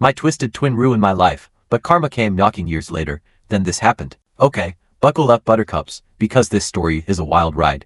My twisted twin ruined my life, but karma came knocking years later. Then this happened. Okay, buckle up buttercups, because this story is a wild ride.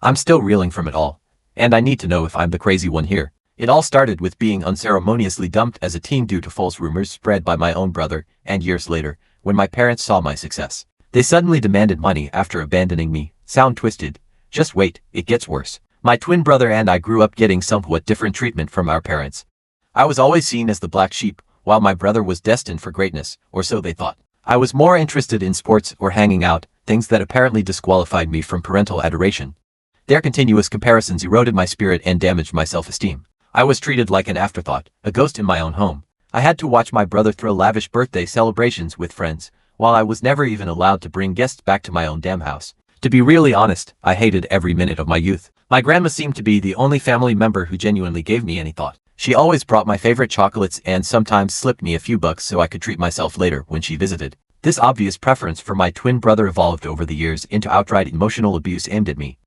I'm still reeling from it all, and I need to know if I'm the crazy one here. It all started with being unceremoniously dumped as a teen due to false rumors spread by my own brother, and years later, when my parents saw my success, they suddenly demanded money after abandoning me. Sound twisted? Just wait, it gets worse. My twin brother and I grew up getting somewhat different treatment from our parents. I was always seen as the black sheep, while my brother was destined for greatness, or so they thought. I was more interested in sports or hanging out, things that apparently disqualified me from parental adoration. Their continuous comparisons eroded my spirit and damaged my self-esteem. I was treated like an afterthought, a ghost in my own home. I had to watch my brother throw lavish birthday celebrations with friends, while I was never even allowed to bring guests back to my own damn house. To be really honest, I hated every minute of my youth. My grandma seemed to be the only family member who genuinely gave me any thought. She always brought my favorite chocolates and sometimes slipped me a few bucks so I could treat myself later when she visited. This obvious preference for my twin brother evolved over the years into outright emotional abuse aimed at me.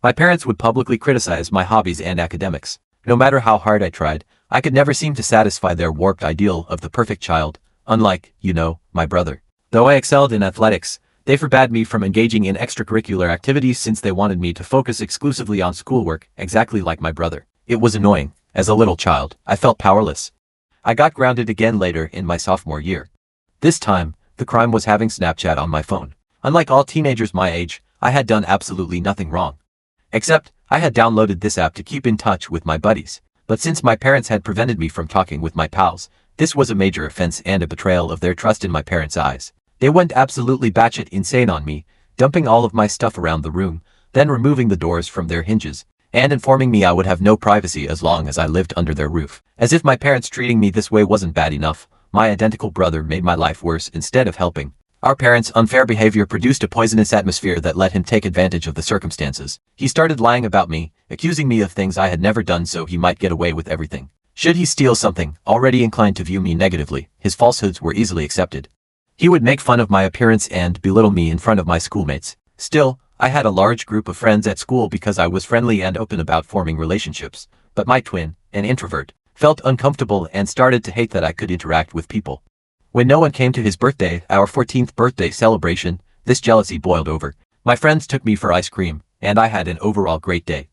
My parents would publicly criticize my hobbies and academics. No matter how hard I tried, I could never seem to satisfy their warped ideal of the perfect child, unlike, my brother. Though I excelled in athletics, they forbade me from engaging in extracurricular activities since they wanted me to focus exclusively on schoolwork, exactly like my brother. It was annoying. As a little child, I felt powerless. I got grounded again later in my sophomore year. This time, the crime was having Snapchat on my phone. Unlike all teenagers my age, I had done absolutely nothing wrong. Except, I had downloaded this app to keep in touch with my buddies. But since my parents had prevented me from talking with my pals, this was a major offense and a betrayal of their trust in my parents' eyes. They went absolutely batshit insane on me, dumping all of my stuff around the room, then removing the doors from their hinges, and informing me I would have no privacy as long as I lived under their roof. As if my parents treating me this way wasn't bad enough, my identical brother made my life worse instead of helping. Our parents' unfair behavior produced a poisonous atmosphere that let him take advantage of the circumstances. He started lying about me, accusing me of things I had never done so he might get away with everything. Should he steal something, already inclined to view me negatively, his falsehoods were easily accepted. He would make fun of my appearance and belittle me in front of my schoolmates. Still, I had a large group of friends at school because I was friendly and open about forming relationships, but my twin, an introvert, felt uncomfortable and started to hate that I could interact with people. When no one came to his birthday, our 14th birthday celebration, this jealousy boiled over. My friends took me for ice cream, and I had an overall great day.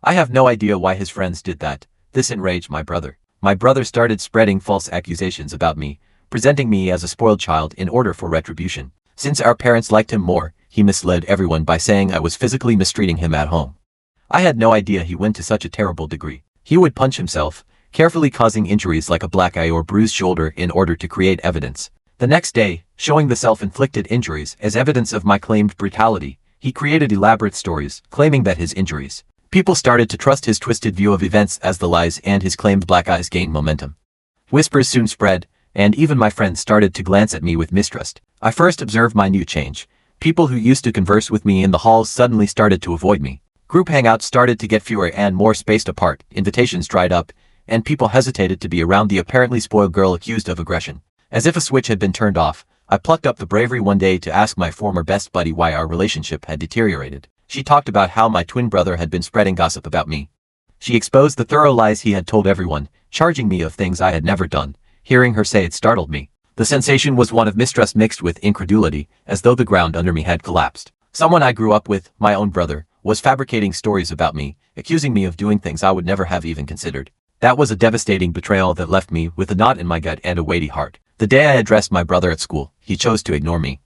I have no idea why his friends did that. This enraged my brother. My brother started spreading false accusations about me, presenting me as a spoiled child in order for retribution. Since our parents liked him more, he misled everyone by saying I was physically mistreating him at home. I had no idea he went to such a terrible degree. He would punch himself, carefully causing injuries like a black eye or bruised shoulder in order to create evidence. The next day, showing the self-inflicted injuries as evidence of my claimed brutality, he created elaborate stories, claiming that his injuries. People started to trust his twisted view of events as the lies and his claimed black eyes gained momentum. Whispers soon spread, and even my friends started to glance at me with mistrust. I first observed my new change. People who used to converse with me in the halls suddenly started to avoid me. Group hangouts started to get fewer and more spaced apart, invitations dried up, and people hesitated to be around the apparently spoiled girl accused of aggression. As if a switch had been turned off, I plucked up the bravery one day to ask my former best buddy why our relationship had deteriorated. She talked about how my twin brother had been spreading gossip about me. She exposed the thorough lies he had told everyone, charging me of things I had never done. Hearing her say it startled me. The sensation was one of mistrust mixed with incredulity, as though the ground under me had collapsed. Someone I grew up with, my own brother, was fabricating stories about me, accusing me of doing things I would never have even considered. That was a devastating betrayal that left me with a knot in my gut and a weighty heart. The day I addressed my brother at school, he chose to ignore me.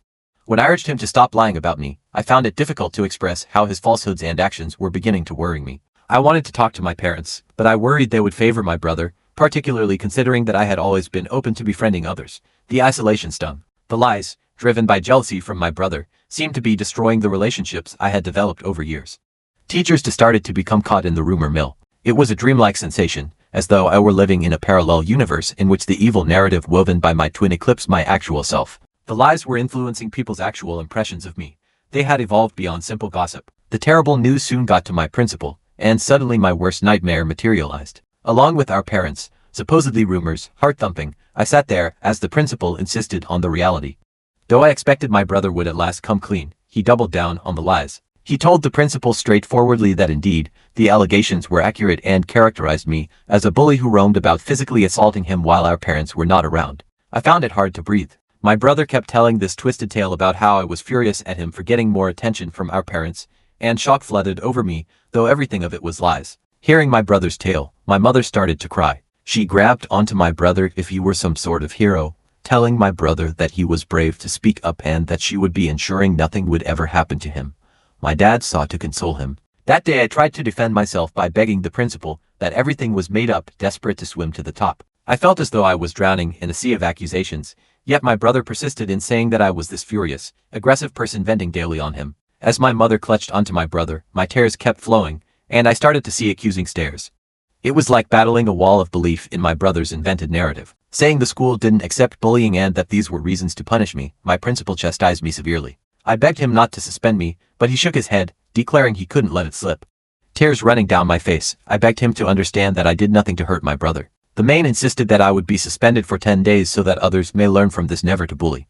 When I urged him to stop lying about me, I found it difficult to express how his falsehoods and actions were beginning to worry me. I wanted to talk to my parents, but I worried they would favor my brother, particularly considering that I had always been open to befriending others. The isolation stung. The lies, driven by jealousy from my brother, seemed to be destroying the relationships I had developed over years. Teachers started to become caught in the rumor mill. It was a dreamlike sensation, as though I were living in a parallel universe in which the evil narrative woven by my twin eclipsed my actual self. The lies were influencing people's actual impressions of me. They had evolved beyond simple gossip. The terrible news soon got to my principal, and suddenly my worst nightmare materialized. Along with our parents, supposedly rumors, heart-thumping, I sat there as the principal insisted on the reality. Though I expected my brother would at last come clean, he doubled down on the lies. He told the principal straightforwardly that indeed, the allegations were accurate and characterized me as a bully who roamed about physically assaulting him while our parents were not around. I found it hard to breathe. My brother kept telling this twisted tale about how I was furious at him for getting more attention from our parents, and shock flooded over me, though everything of it was lies. Hearing my brother's tale, my mother started to cry. She grabbed onto my brother if he were some sort of hero, telling my brother that he was brave to speak up and that she would be ensuring nothing would ever happen to him. My dad sought to console him. That day I tried to defend myself by begging the principal that everything was made up, desperate to swim to the top. I felt as though I was drowning in a sea of accusations, yet my brother persisted in saying that I was this furious, aggressive person venting daily on him. As my mother clutched onto my brother, my tears kept flowing, and I started to see accusing stares. It was like battling a wall of belief in my brother's invented narrative. Saying the school didn't accept bullying and that these were reasons to punish me, my principal chastised me severely. I begged him not to suspend me, but he shook his head, declaring he couldn't let it slip. Tears running down my face, I begged him to understand that I did nothing to hurt my brother. The man insisted that I would be suspended for 10 days so that others may learn from this never to bully.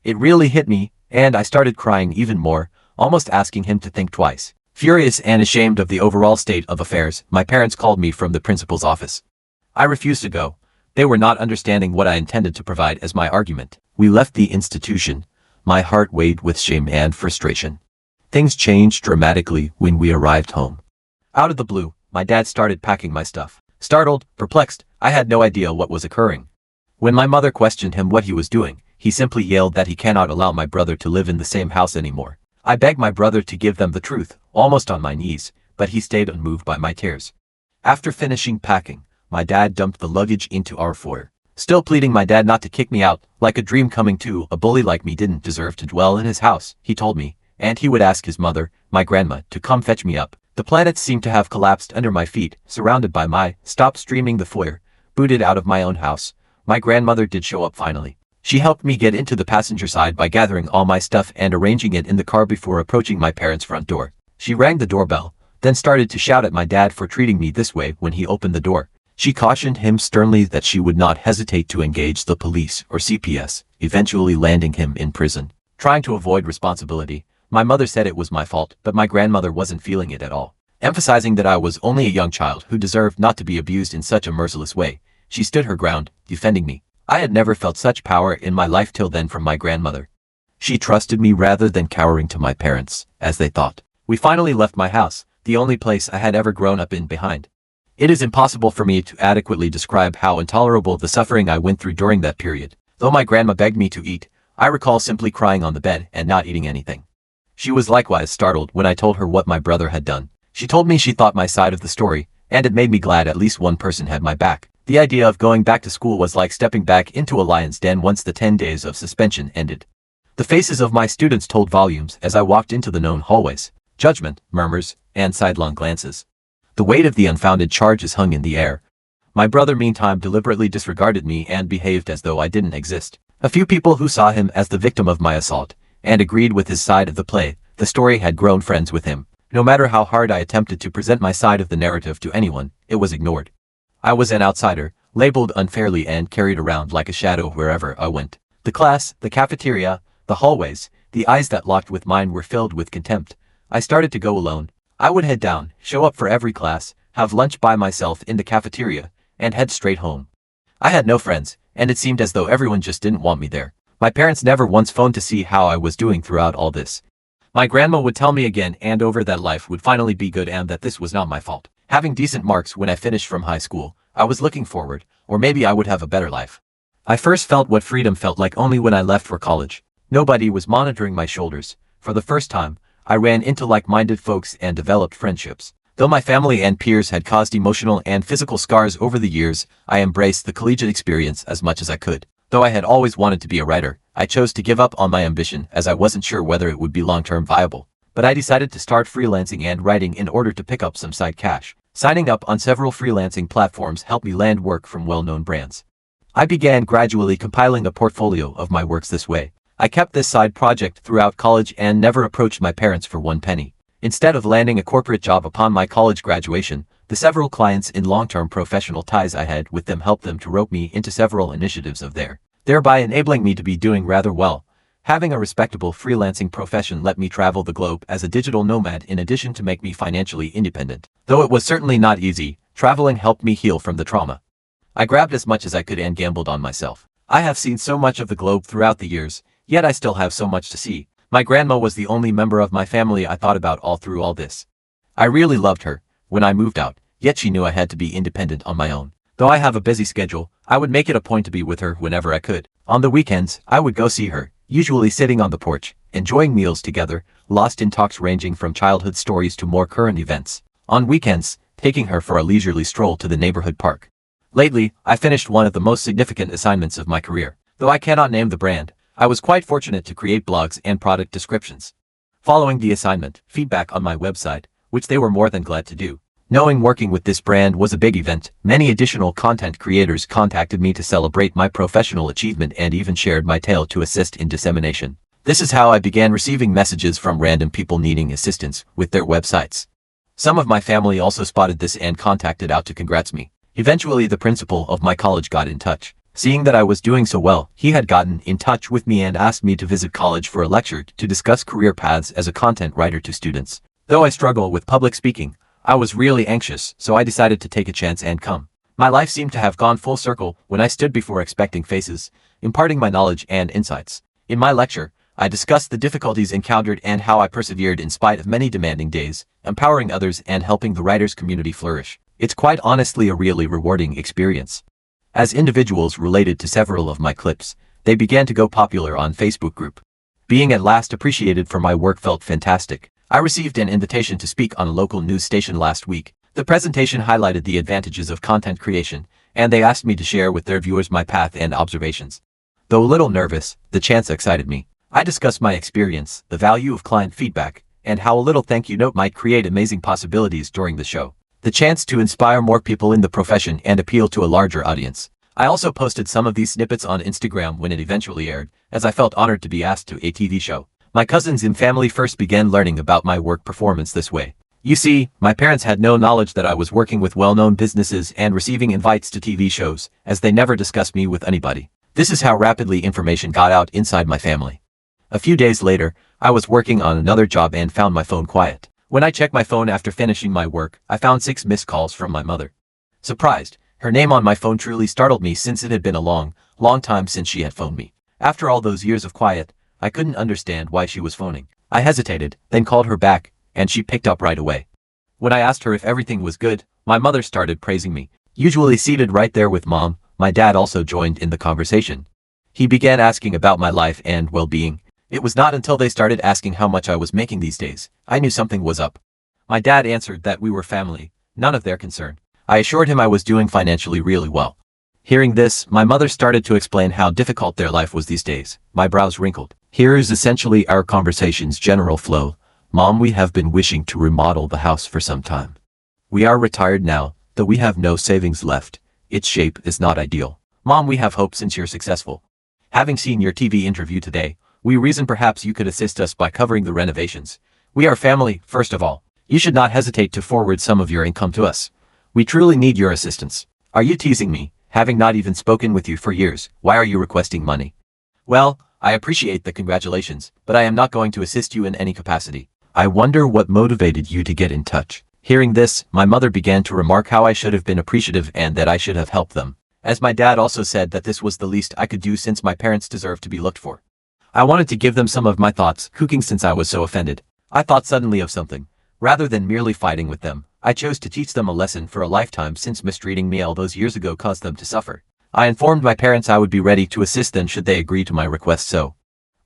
It really hit me, and I started crying even more, almost asking him to think twice. Furious and ashamed of the overall state of affairs, my parents called me from the principal's office. I refused to go. They were not understanding what I intended to provide as my argument. We left the institution, my heart weighed with shame and frustration. Things changed dramatically when we arrived home. Out of the blue, my dad started packing my stuff. Startled, perplexed, I had no idea what was occurring. When my mother questioned him what he was doing, he simply yelled that he cannot allow my brother to live in the same house anymore. I begged my brother to give them the truth, almost on my knees, but he stayed unmoved by my tears. After finishing packing, my dad dumped the luggage into our foyer. Still pleading my dad not to kick me out, like a dream coming true, a bully like me didn't deserve to dwell in his house, he told me, and he would ask his mother, my grandma, to come fetch me up. The planets seemed to have collapsed under my feet, surrounded by my stopped streaming the foyer, booted out of my own house. My grandmother did show up finally. She helped me get into the passenger side by gathering all my stuff and arranging it in the car before approaching my parents' front door. She rang the doorbell, then started to shout at my dad for treating me this way when he opened the door. She cautioned him sternly that she would not hesitate to engage the police or CPS, eventually landing him in prison. Trying to avoid responsibility, my mother said it was my fault, but my grandmother wasn't feeling it at all. Emphasizing that I was only a young child who deserved not to be abused in such a merciless way, she stood her ground, defending me. I had never felt such power in my life till then from my grandmother. She trusted me rather than cowering to my parents, as they thought. We finally left my house, the only place I had ever grown up in behind. It is impossible for me to adequately describe how intolerable the suffering I went through during that period. Though my grandma begged me to eat, I recall simply crying on the bed and not eating anything. She was likewise startled when I told her what my brother had done. She told me she thought my side of the story, and it made me glad at least one person had my back. The idea of going back to school was like stepping back into a lion's den once the 10 days of suspension ended. The faces of my students told volumes as I walked into the known hallways. Judgment, murmurs, and sidelong glances. The weight of the unfounded charges hung in the air. My brother meantime deliberately disregarded me and behaved as though I didn't exist. A few people who saw him as the victim of my assault, and agreed with his side of the play, the story had grown friends with him. No matter how hard I attempted to present my side of the narrative to anyone, it was ignored. I was an outsider, labeled unfairly and carried around like a shadow wherever I went. The class, the cafeteria, the hallways, the eyes that locked with mine were filled with contempt. I started to go alone. I would head down, show up for every class, have lunch by myself in the cafeteria, and head straight home. I had no friends, and it seemed as though everyone just didn't want me there. My parents never once phoned to see how I was doing throughout all this. My grandma would tell me again and over that life would finally be good and that this was not my fault. Having decent marks when I finished from high school, I was looking forward, or maybe I would have a better life. I first felt what freedom felt like only when I left for college. Nobody was monitoring my shoulders. For the first time, I ran into like-minded folks and developed friendships. Though my family and peers had caused emotional and physical scars over the years, I embraced the collegiate experience as much as I could. Though I had always wanted to be a writer, I chose to give up on my ambition as I wasn't sure whether it would be long-term viable. But I decided to start freelancing and writing in order to pick up some side cash. Signing up on several freelancing platforms helped me land work from well-known brands. I began gradually compiling a portfolio of my works this way. I kept this side project throughout college and never approached my parents for one penny. Instead of landing a corporate job upon my college graduation, the several clients in long-term professional ties I had with them helped them to rope me into several initiatives of theirs, thereby enabling me to be doing rather well, Having a respectable freelancing profession let me travel the globe as a digital nomad in addition to make me financially independent. Though it was certainly not easy, traveling helped me heal from the trauma. I grabbed as much as I could and gambled on myself. I have seen so much of the globe throughout the years, yet I still have so much to see. My grandma was the only member of my family I thought about all through all this. I really loved her when I moved out, yet she knew I had to be independent on my own. Though I have a busy schedule, I would make it a point to be with her whenever I could. On the weekends, I would go see her, usually sitting on the porch, enjoying meals together, lost in talks ranging from childhood stories to more current events. On weekends, taking her for a leisurely stroll to the neighborhood park. Lately, I finished one of the most significant assignments of my career. Though I cannot name the brand, I was quite fortunate to create blogs and product descriptions. Following the assignment, feedback on my website, which they were more than glad to do. Knowing working with this brand was a big event, many additional content creators contacted me to celebrate my professional achievement and even shared my tale to assist in dissemination. This is how I began receiving messages from random people needing assistance with their websites. Some of my family also spotted this and contacted out to congrats me. Eventually, the principal of my college got in touch. Seeing that I was doing so well, he had gotten in touch with me and asked me to visit college for a lecture to discuss career paths as a content writer to students. Though I struggle with public speaking, I was really anxious, so I decided to take a chance and come. My life seemed to have gone full circle when I stood before expecting faces, imparting my knowledge and insights. In my lecture, I discussed the difficulties encountered and how I persevered in spite of many demanding days, empowering others and helping the writers community flourish. It's quite honestly a really rewarding experience. As individuals related to several of my clips, they began to go popular on Facebook group. Being at last appreciated for my work felt fantastic. I received an invitation to speak on a local news station last week. The presentation highlighted the advantages of content creation, and they asked me to share with their viewers my path and observations. Though a little nervous, the chance excited me. I discussed my experience, the value of client feedback, and how a little thank you note might create amazing possibilities during the show. The chance to inspire more people in the profession and appeal to a larger audience. I also posted some of these snippets on Instagram when it eventually aired, as I felt honored to be asked to a TV show. My cousins and family first began learning about my work performance this way. You see, my parents had no knowledge that I was working with well-known businesses and receiving invites to TV shows, as they never discussed me with anybody. This is how rapidly information got out inside my family. A few days later, I was working on another job and found my phone quiet. When I checked my phone after finishing my work, I found 6 missed calls from my mother. Surprised, her name on my phone truly startled me since it had been a long time since she had phoned me. After all those years of quiet, I couldn't understand why she was phoning. I hesitated, then called her back, and she picked up right away. When I asked her if everything was good, my mother started praising me. Usually seated right there with Mom, my dad also joined in the conversation. He began asking about my life and well-being. It was not until they started asking how much I was making these days, I knew something was up. My dad answered that we were family, none of their concern. I assured him I was doing financially really well. Hearing this, my mother started to explain how difficult their life was these days. My brows wrinkled. Here is essentially our conversation's general flow. Mom, we have been wishing to remodel the house for some time. We are retired now, though we have no savings left. Its shape is not ideal. Mom, we have hope since you're successful. Having seen your TV interview today, we reason perhaps you could assist us by covering the renovations. We are family, first of all. You should not hesitate to forward some of your income to us. We truly need your assistance. Are you teasing me? Having not even spoken with you for years, why are you requesting money? Well, I appreciate the congratulations, but I am not going to assist you in any capacity. I wonder what motivated you to get in touch. Hearing this, my mother began to remark how I should have been appreciative and that I should have helped them. As my dad also said that this was the least I could do since my parents deserve to be looked for. I wanted to give them some of my thoughts, cooking since I was so offended. I thought suddenly of something. Rather than merely fighting with them, I chose to teach them a lesson for a lifetime since mistreating me all those years ago caused them to suffer. I informed my parents I would be ready to assist them should they agree to my request so.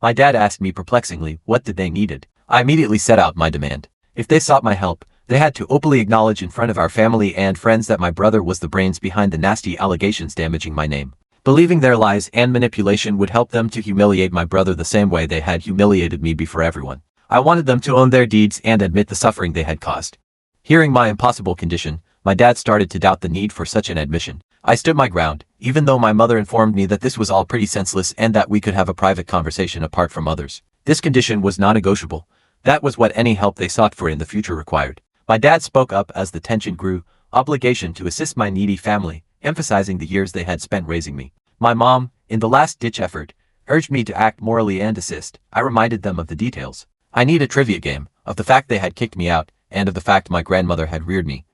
My dad asked me perplexingly what did they needed. I immediately set out my demand. If they sought my help, they had to openly acknowledge in front of our family and friends that my brother was the brains behind the nasty allegations damaging my name. Believing their lies and manipulation would help them to humiliate my brother the same way they had humiliated me before everyone. I wanted them to own their deeds and admit the suffering they had caused. Hearing my impossible condition, my dad started to doubt the need for such an admission. I stood my ground, even though my mother informed me that this was all pretty senseless and that we could have a private conversation apart from others. This condition was non-negotiable. That was what any help they sought for in the future required. My dad spoke up as the tension grew, obligation to assist my needy family, emphasizing the years they had spent raising me. My mom, in the last-ditch effort, urged me to act morally and assist. I reminded them of the details. I need a trivia game, of the fact they had kicked me out, and of the fact my grandmother had reared me.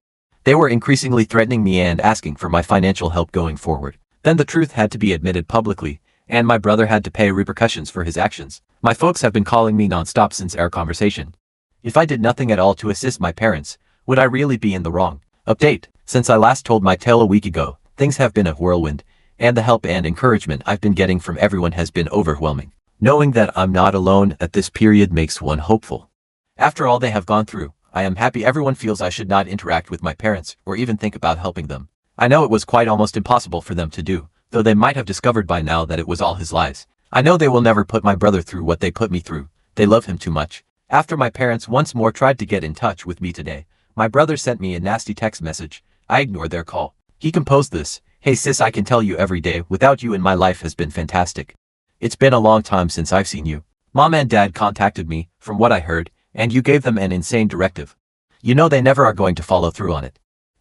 They were increasingly threatening me and asking for my financial help going forward. Then the truth had to be admitted publicly, and my brother had to pay repercussions for his actions. My folks have been calling me non-stop since our conversation. If I did nothing at all to assist my parents, would I really be in the wrong? Update. Since I last told my tale a week ago, things have been a whirlwind, and the help and encouragement I've been getting from everyone has been overwhelming. Knowing that I'm not alone at this period makes one hopeful. After all they have gone through, I am happy everyone feels I should not interact with my parents or even think about helping them. I know it was quite almost impossible for them to do, though they might have discovered by now that it was all his lies. I know they will never put my brother through what they put me through. They love him too much. After my parents once more tried to get in touch with me today, my brother sent me a nasty text message. I ignored their call. He composed this: "Hey sis, I can tell you every day without you in my life has been fantastic. It's been a long time since I've seen you. Mom and dad contacted me, from what I heard, and you gave them an insane directive. You know they never are going to follow through on it.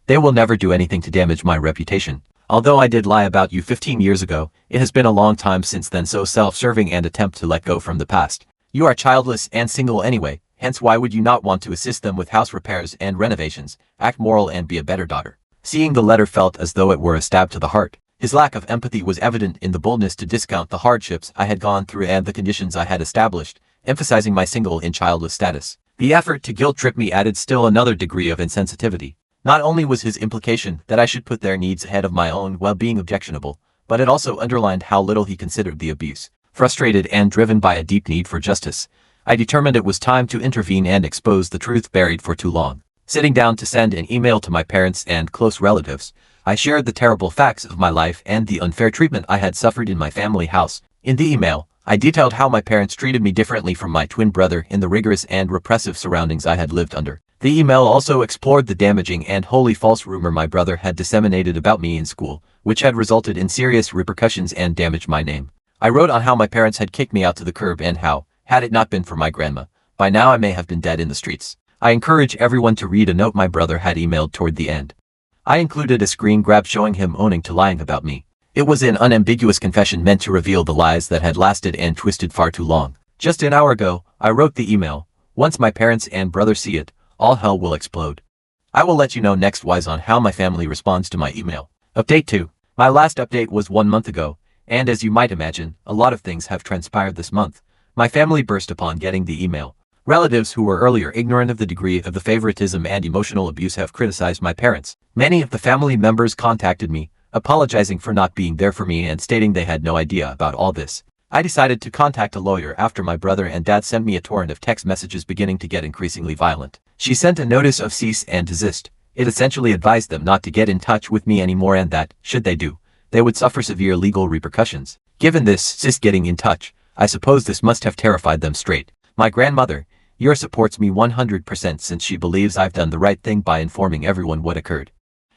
They will never do anything to damage my reputation. Although I did lie about you 15 years ago, it has been a long time since then, so self-serving and attempt to let go from the past. You are childless and single anyway, hence why would you not want to assist them with house repairs and renovations, act moral and be a better daughter." Seeing the letter felt as though it were a stab to the heart. His lack of empathy was evident in the boldness to discount the hardships I had gone through and the conditions I had established, emphasizing my single and childless status. The effort to guilt-trip me added still another degree of insensitivity. Not only was his implication that I should put their needs ahead of my own well-being objectionable, but it also underlined how little he considered the abuse. Frustrated and driven by a deep need for justice, I determined it was time to intervene and expose the truth buried for too long. Sitting down to send an email to my parents and close relatives, I shared the terrible facts of my life and the unfair treatment I had suffered in my family house. In the email, I detailed how my parents treated me differently from my twin brother in the rigorous and repressive surroundings I had lived under. The email also explored the damaging and wholly false rumor my brother had disseminated about me in school, which had resulted in serious repercussions and damaged my name. I wrote on how my parents had kicked me out to the curb and how, had it not been for my grandma, by now I may have been dead in the streets. I encourage everyone to read a note my brother had emailed toward the end. I included a screen grab showing him owning to lying about me. It was an unambiguous confession meant to reveal the lies that had lasted and twisted far too long. Just an hour ago, I wrote the email. Once my parents and brother see it, all hell will explode. I will let you know next wise on how my family responds to my email. Update 2. My last update was 1 month ago, and as you might imagine, a lot of things have transpired this month. My family burst upon getting the email. Relatives who were earlier ignorant of the degree of the favoritism and emotional abuse have criticized my parents. Many of the family members contacted me, apologizing for not being there for me and stating they had no idea about all this. I decided to contact a lawyer after my brother and dad sent me a torrent of text messages beginning to get increasingly violent. She sent a notice of cease and desist. It essentially advised them not to get in touch with me anymore and that, should they do, they would suffer severe legal repercussions. Given this cease getting in touch, I suppose this must have terrified them straight. My grandmother, yours, supports me 100% since she believes I've done the right thing by informing everyone what occurred.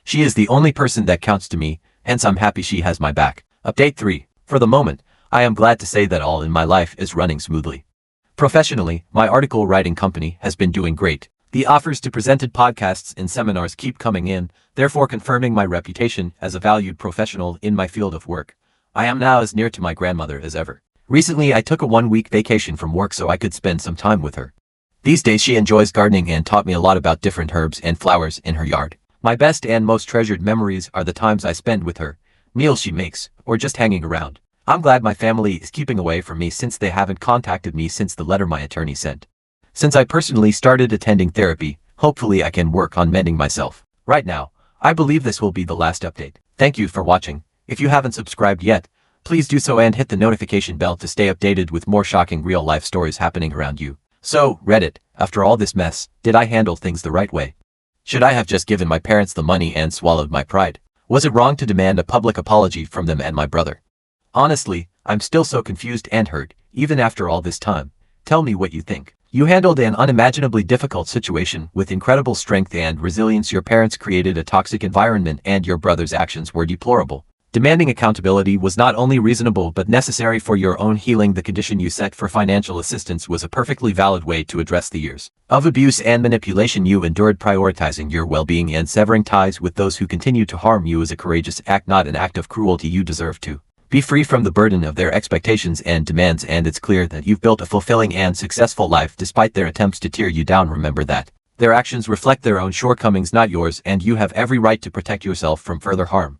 She is the only person that counts to me, hence I'm happy she has my back. Update 3. For the moment, I am glad to say that all in my life is running smoothly. Professionally, my article writing company has been doing great. The offers to presented podcasts and seminars keep coming in, therefore confirming my reputation as a valued professional in my field of work. I am now as near to my grandmother as ever. Recently I took a 1-week vacation from work so I could spend some time with her. These days she enjoys gardening and taught me a lot about different herbs and flowers in her yard. My best and most treasured memories are the times I spend with her, meals she makes, or just hanging around. I'm glad my family is keeping away from me since they haven't contacted me since the letter my attorney sent. Since I personally started attending therapy, hopefully I can work on mending myself. Right now, I believe this will be the last update. Thank you for watching. If you haven't subscribed yet, please do so and hit the notification bell to stay updated with more shocking real-life stories happening around you. So, Reddit, after all this mess, did I handle things the right way? Should I have just given my parents the money and swallowed my pride? Was it wrong to demand a public apology from them and my brother? Honestly, I'm still so confused and hurt, even after all this time. Tell me what you think. You handled an unimaginably difficult situation with incredible strength and resilience. Your parents created a toxic environment and your brother's actions were deplorable. Demanding accountability was not only reasonable but necessary for your own healing. The condition you set for financial assistance was a perfectly valid way to address the years of abuse and manipulation you endured. Prioritizing your well-being and severing ties with those who continue to harm you is a courageous act, not an act of cruelty. You deserve to Be free from the burden of their expectations and demands, and it's clear that you've built a fulfilling and successful life despite their attempts to tear you down. Remember that their actions reflect their own shortcomings, not yours, and you have every right to protect yourself from further harm.